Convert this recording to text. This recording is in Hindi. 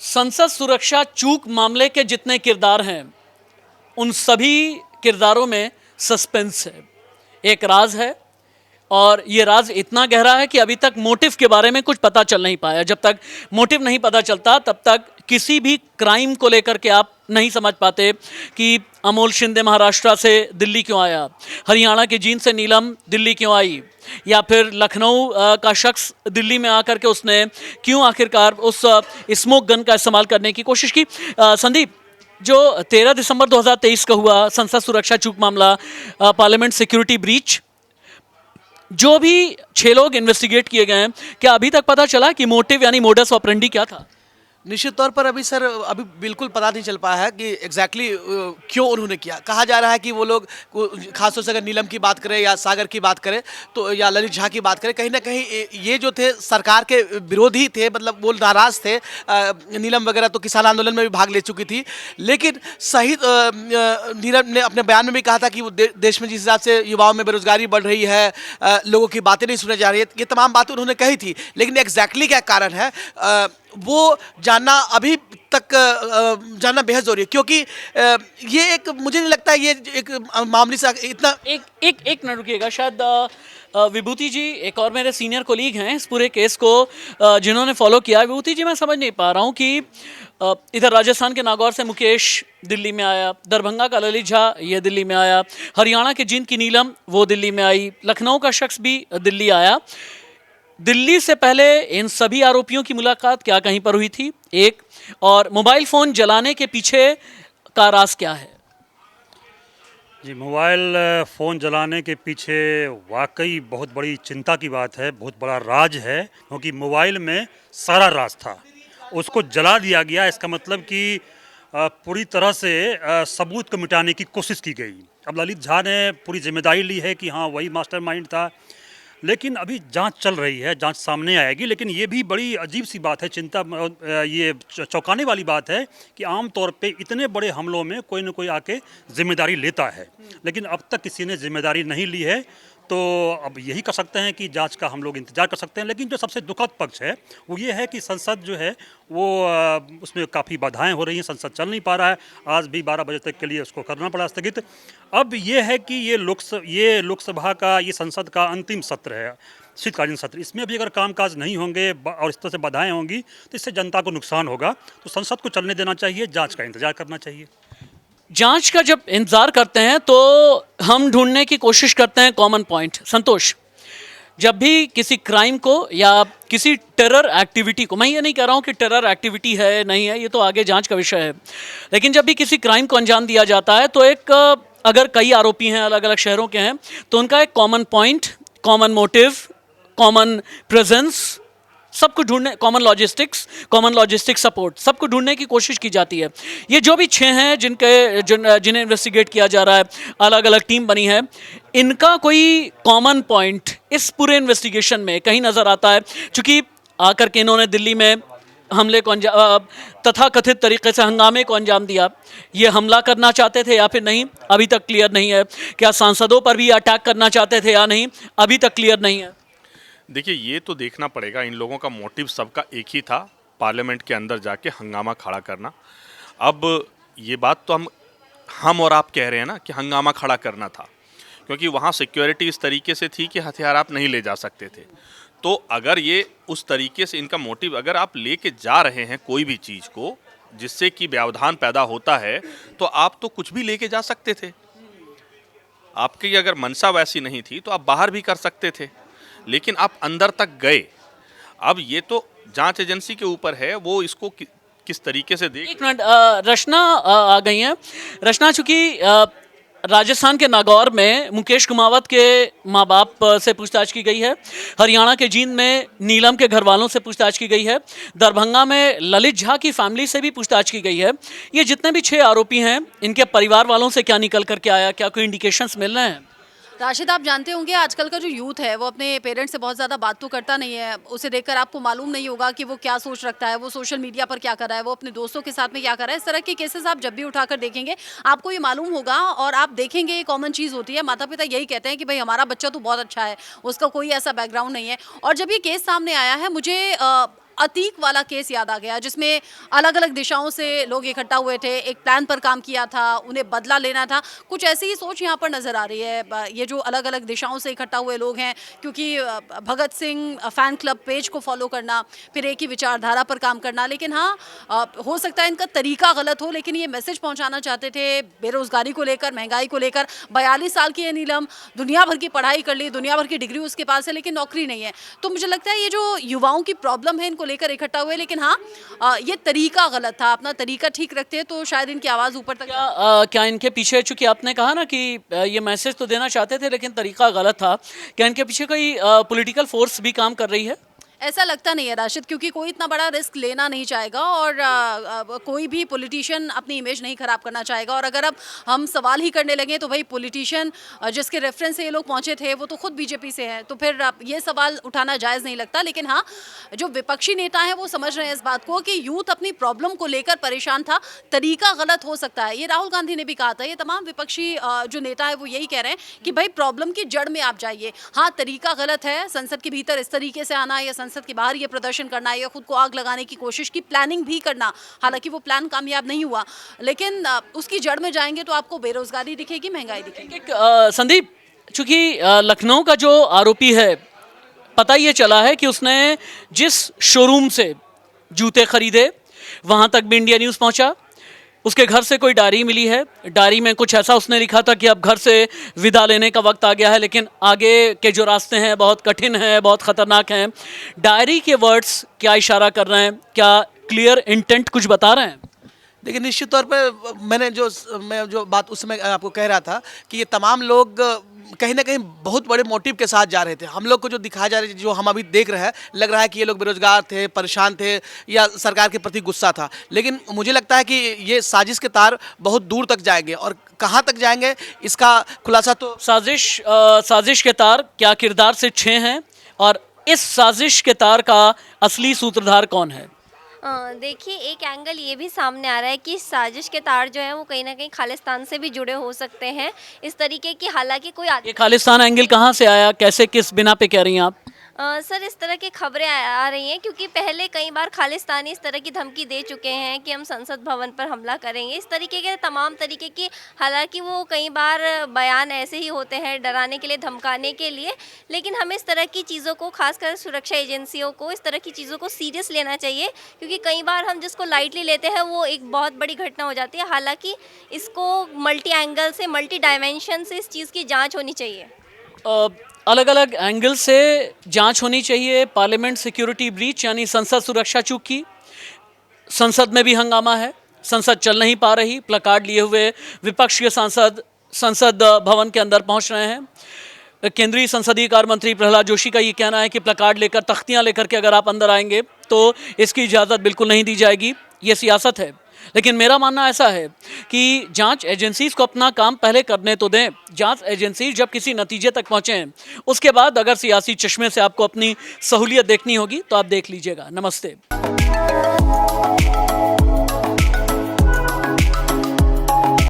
संसद सुरक्षा चूक मामले के जितने किरदार हैं उन सभी किरदारों में सस्पेंस है, एक राज है। और ये राज इतना गहरा है कि अभी तक मोटिव के बारे में कुछ पता चल नहीं पाया। जब तक मोटिव नहीं पता चलता तब तक किसी भी क्राइम को लेकर के आप नहीं समझ पाते कि अमोल शिंदे महाराष्ट्र से दिल्ली क्यों आया, हरियाणा की जींद से नीलम दिल्ली क्यों आई, या फिर लखनऊ का शख्स दिल्ली में आकर के उसने क्यों आखिरकार उस स्मोक गन का इस्तेमाल करने की कोशिश की। संदीप, जो 13 दिसंबर 2023 का हुआ संसद सुरक्षा चूक मामला, पार्लियामेंट सिक्योरिटी ब्रीच, जो भी 6 लोग इन्वेस्टिगेट किए गए हैं, क्या अभी तक पता चला कि मोटिव यानी मोडस ऑपरेंडी क्या था? निश्चित तौर पर अभी सर अभी बिल्कुल पता नहीं चल पाया है कि एग्जैक्टली क्यों उन्होंने किया। कहा जा रहा है कि वो लोग खासतौर से अगर नीलम की बात करें या सागर की बात करें तो या ललित झा की बात करें, कहीं ना कहीं ये जो थे सरकार के विरोधी थे, मतलब वो नाराज थे। नीलम वगैरह तो किसान आंदोलन में भी भाग ले चुकी थी, लेकिन शहीद नीलम ने अपने बयान में भी कहा था कि वो देश में जिस हिसाब से युवाओं में बेरोजगारी बढ़ रही है, लोगों की बातें नहीं सुनी जा रही है, ये तमाम बातें उन्होंने कही थी। लेकिन एग्जैक्टली क्या कारण है वो जानना अभी तक जानना बेहद जरूरी है, क्योंकि ये एक, मुझे नहीं लगता ये एक मामले से इतना एक मिनट रुकिएगा। शायद विभूति जी एक और मेरे सीनियर कोलीग हैं इस पूरे केस को जिन्होंने फॉलो किया। विभूति जी, मैं समझ नहीं पा रहा हूँ कि इधर राजस्थान के नागौर से मुकेश दिल्ली में आया, दरभंगा का ललित झा ये दिल्ली में आया, हरियाणा के जींद की नीलम वो दिल्ली में आई, लखनऊ का शख्स भी दिल्ली आया। दिल्ली से पहले इन सभी आरोपियों की मुलाकात क्या कहीं पर हुई थी? एक, और मोबाइल फ़ोन जलाने के पीछे का राज क्या है? जी, मोबाइल फ़ोन जलाने के पीछे वाकई बहुत बड़ी चिंता की बात है, बहुत बड़ा राज है, क्योंकि मोबाइल में सारा राज था, उसको जला दिया गया। इसका मतलब कि पूरी तरह से सबूत को मिटाने की कोशिश की गई। अब ललित झा ने पूरी जिम्मेदारी ली है कि हाँ वही मास्टरमाइंड था, लेकिन अभी जांच चल रही है, जांच सामने आएगी। लेकिन ये भी बड़ी अजीब सी बात है, चिंता ये चौंकाने वाली बात है कि आम तौर पे इतने बड़े हमलों में कोई न कोई आके जिम्मेदारी लेता है, लेकिन अब तक किसी ने जिम्मेदारी नहीं ली है। तो अब यही कर सकते हैं कि जांच का हम लोग इंतजार कर सकते हैं। लेकिन जो सबसे दुखद पक्ष है वो ये है कि संसद जो है वो उसमें काफ़ी बाधाएं हो रही हैं, संसद चल नहीं पा रहा है। आज भी 12 बजे तक के लिए उसको करना पड़ा स्थगित। अब ये है कि ये लोकसभा का, ये संसद का अंतिम सत्र है, शीतकालीन सत्र। इसमें भी अगर कामकाज नहीं होंगे और इस तरह से बाधाएं होंगी तो इससे जनता को नुकसान होगा। तो संसद को चलने देना चाहिए, जाँच का इंतजार करना चाहिए। जांच का जब इंतजार करते हैं तो हम ढूंढने की कोशिश करते हैं कॉमन पॉइंट। संतोष, जब भी किसी क्राइम को या किसी टेरर एक्टिविटी को, मैं ये नहीं कह रहा हूँ कि टेरर एक्टिविटी है नहीं है, ये तो आगे जांच का विषय है, लेकिन जब भी किसी क्राइम को अंजाम दिया जाता है तो एक, अगर कई आरोपी हैं अलग अलग शहरों के हैं तो उनका एक common point, common motive, common presence, सबको ढूंढने, कॉमन लॉजिस्टिक सपोर्ट, सबको ढूंढने की कोशिश की जाती है। ये जो भी 6 हैं जिन्हें इन्वेस्टिगेट किया जा रहा है, अलग अलग टीम बनी है, इनका कोई कॉमन पॉइंट इस पूरे इन्वेस्टिगेशन में कहीं नज़र आता है? चूँकि आकर के इन्होंने दिल्ली में हमले को तथा कथित तरीके से हंगामे को अंजाम दिया, ये हमला करना चाहते थे या फिर नहीं, अभी तक क्लियर नहीं है। क्या सांसदों पर भी अटैक करना चाहते थे या नहीं, अभी तक क्लियर नहीं है। देखिए, ये तो देखना पड़ेगा। इन लोगों का मोटिव सबका एक ही था, पार्लियामेंट के अंदर जाके हंगामा खड़ा करना। अब ये बात तो हम और आप कह रहे हैं ना कि हंगामा खड़ा करना था, क्योंकि वहाँ सिक्योरिटी इस तरीके से थी कि हथियार आप नहीं ले जा सकते थे। तो अगर ये उस तरीके से इनका मोटिव, अगर आप लेके जा रहे हैं कोई भी चीज़ को जिससे कि व्यवधान पैदा होता है, तो आप तो कुछ भी लेके जा सकते थे। आपकी अगर मंशा वैसी नहीं थी तो आप बाहर भी कर सकते थे, लेकिन आप अंदर तक गए। अब ये तो जांच एजेंसी के ऊपर है, वो इसको किस तरीके से देख। एक मिनट, रचना आ गई हैं। रचना, चूंकि राजस्थान के नागौर में मुकेश कुमावत के माँ बाप से पूछताछ की गई है, हरियाणा के जींद में नीलम के घर वालों से पूछताछ की गई है, दरभंगा में ललित झा की फैमिली से भी पूछताछ की गई है। ये जितने भी 6 आरोपी हैं, इनके परिवार वालों से क्या निकल करके आया, क्या कोई इंडिकेशंस मिल रहे हैं? राशिद, आप जानते होंगे आजकल का जो यूथ है वो अपने पेरेंट्स से बहुत ज़्यादा बात तो करता नहीं है। उसे देखकर आपको मालूम नहीं होगा कि वो क्या सोच रखता है, वो सोशल मीडिया पर क्या कर रहा है, वो अपने दोस्तों के साथ में क्या कर रहा है। इस तरह के केसेस आप जब भी उठाकर देखेंगे आपको ये मालूम होगा, और आप देखेंगे ये कॉमन चीज़ होती है। माता पिता यही कहते हैं कि भाई हमारा बच्चा तो बहुत अच्छा है, उसका कोई ऐसा बैकग्राउंड नहीं है। और जब ये केस सामने आया है, मुझे अतीक वाला केस याद आ गया, जिसमें अलग अलग दिशाओं से लोग इकट्ठा हुए थे, एक प्लान पर काम किया था, उन्हें बदला लेना था। कुछ ऐसी ही सोच यहाँ पर नजर आ रही है। ये जो अलग अलग दिशाओं से इकट्ठा हुए लोग हैं, क्योंकि Bhagat Singh fan club page को फॉलो करना, फिर एक ही विचारधारा पर काम करना, लेकिन हाँ हो सकता है इनका तरीका गलत हो, लेकिन ये मैसेज पहुंचाना चाहते थे बेरोजगारी को लेकर, महंगाई को लेकर। 42 साल की है नीलम, दुनिया भर की पढ़ाई कर ली, दुनिया भर की डिग्री उसके पास है, लेकिन नौकरी नहीं है। तो मुझे लगता है ये जो युवाओं की प्रॉब्लम है, इनको लेकर इकट्ठा हुए, लेकिन हाँ ये तरीका गलत था। अपना तरीका ठीक रखते हैं तो शायद इनकी आवाज़ ऊपर तक। क्या इनके पीछे, चूंकि आपने कहा ना कि ये मैसेज तो देना चाहते थे लेकिन तरीका गलत था, क्या इनके पीछे कोई पॉलिटिकल फोर्स भी काम कर रही है? ऐसा लगता नहीं है राशिद, क्योंकि कोई इतना बड़ा रिस्क लेना नहीं चाहेगा और कोई भी पॉलिटिशियन अपनी इमेज नहीं खराब करना चाहेगा। और अगर अब हम सवाल ही करने लगे तो भाई पॉलिटिशियन जिसके रेफरेंस से ये लोग पहुंचे थे वो तो खुद बीजेपी से हैं, तो फिर ये सवाल उठाना जायज़ नहीं लगता। लेकिन हाँ, जो विपक्षी नेता हैं वो समझ रहे हैं इस बात को कि यूथ अपनी प्रॉब्लम को लेकर परेशान था, तरीका गलत हो सकता है। ये राहुल गांधी ने भी कहा था, ये तमाम विपक्षी जो नेता है वो यही कह रहे हैं कि भाई प्रॉब्लम की जड़ में आप जाइए। हाँ, तरीका गलत है, संसद के भीतर इस तरीके से आना या संसद के बाहर ये प्रदर्शन करना या खुद को आग लगाने की कोशिश की, प्लानिंग भी करना, हालांकि वो प्लान कामयाब नहीं हुआ, लेकिन उसकी जड़ में जाएंगे तो आपको बेरोजगारी दिखेगी, महंगाई दिखेगी। संदीप, चूंकि लखनऊ का जो आरोपी है, पता ये चला है कि उसने जिस शोरूम से जूते खरीदे वहां तक भी इंडिया न्यूज़ पहुंचा। उसके घर से कोई डायरी मिली है, डायरी में कुछ ऐसा उसने लिखा था कि अब घर से विदा लेने का वक्त आ गया है, लेकिन आगे के जो रास्ते हैं बहुत कठिन हैं, बहुत ख़तरनाक हैं। डायरी के वर्ड्स क्या इशारा कर रहे हैं? क्या क्लियर इंटेंट कुछ बता रहे हैं? देखिए, निश्चित तौर पे मैं जो बात उस समय आपको कह रहा था कि ये तमाम लोग कहीं ना कहीं बहुत बड़े मोटिव के साथ जा रहे थे। हम लोग को जो दिखाया जा रहा है, जो हम अभी देख रहे हैं, लग रहा है कि ये लोग बेरोजगार थे, परेशान थे या सरकार के प्रति गुस्सा था, लेकिन मुझे लगता है कि ये साजिश के तार बहुत दूर तक जाएंगे और कहाँ तक जाएंगे इसका खुलासा तो साजिश के तार क्या किरदार से 6 हैं, और इस साजिश के तार का असली सूत्रधार कौन है? देखिए, एक एंगल ये भी सामने आ रहा है कि साजिश के तार जो है वो कहीं ना कहीं खालिस्तान से भी जुड़े हो सकते हैं, इस तरीके की। हालांकि कोई ये खालिस्तान एंगल कहाँ से आया, कैसे, किस बिना पे कह रही हैं आप? सर, इस तरह की खबरें आ रही हैं क्योंकि पहले कई बार खालिस्तानी इस तरह की धमकी दे चुके हैं कि हम संसद भवन पर हमला करेंगे, इस तरीके के तमाम तरीके की। हालांकि वो कई बार बयान ऐसे ही होते हैं डराने के लिए, धमकाने के लिए, लेकिन हमें इस तरह की चीज़ों को, खासकर सुरक्षा एजेंसियों को, इस तरह की चीज़ों को सीरियस लेना चाहिए, क्योंकि कई बार हम जिसको लाइटली लेते हैं वो एक बहुत बड़ी घटना हो जाती है। हालांकि इसको मल्टी एंगल से, मल्टी डायमेंशन से इस चीज़ की जाँच होनी चाहिए। अलग अलग एंगल से जांच होनी चाहिए। पार्लियामेंट सिक्योरिटी ब्रीच यानी संसद सुरक्षा चूक की, संसद में भी हंगामा है, संसद चल नहीं पा रही, प्लकार्ड लिए हुए विपक्ष के सांसद संसद भवन के अंदर पहुंच रहे हैं। केंद्रीय संसदीय कार्य मंत्री प्रहलाद जोशी का ये कहना है कि प्लकार्ड लेकर, तख्तियां लेकर के अगर आप अंदर आएंगे तो इसकी इजाज़त बिल्कुल नहीं दी जाएगी। ये सियासत है, लेकिन मेरा मानना ऐसा है कि जांच एजेंसीज को अपना काम पहले करने तो दें। जांच एजेंसी जब किसी नतीजे तक पहुंचें, उसके बाद अगर सियासी चश्मे से आपको अपनी सहूलियत देखनी होगी तो आप देख लीजिएगा। नमस्ते।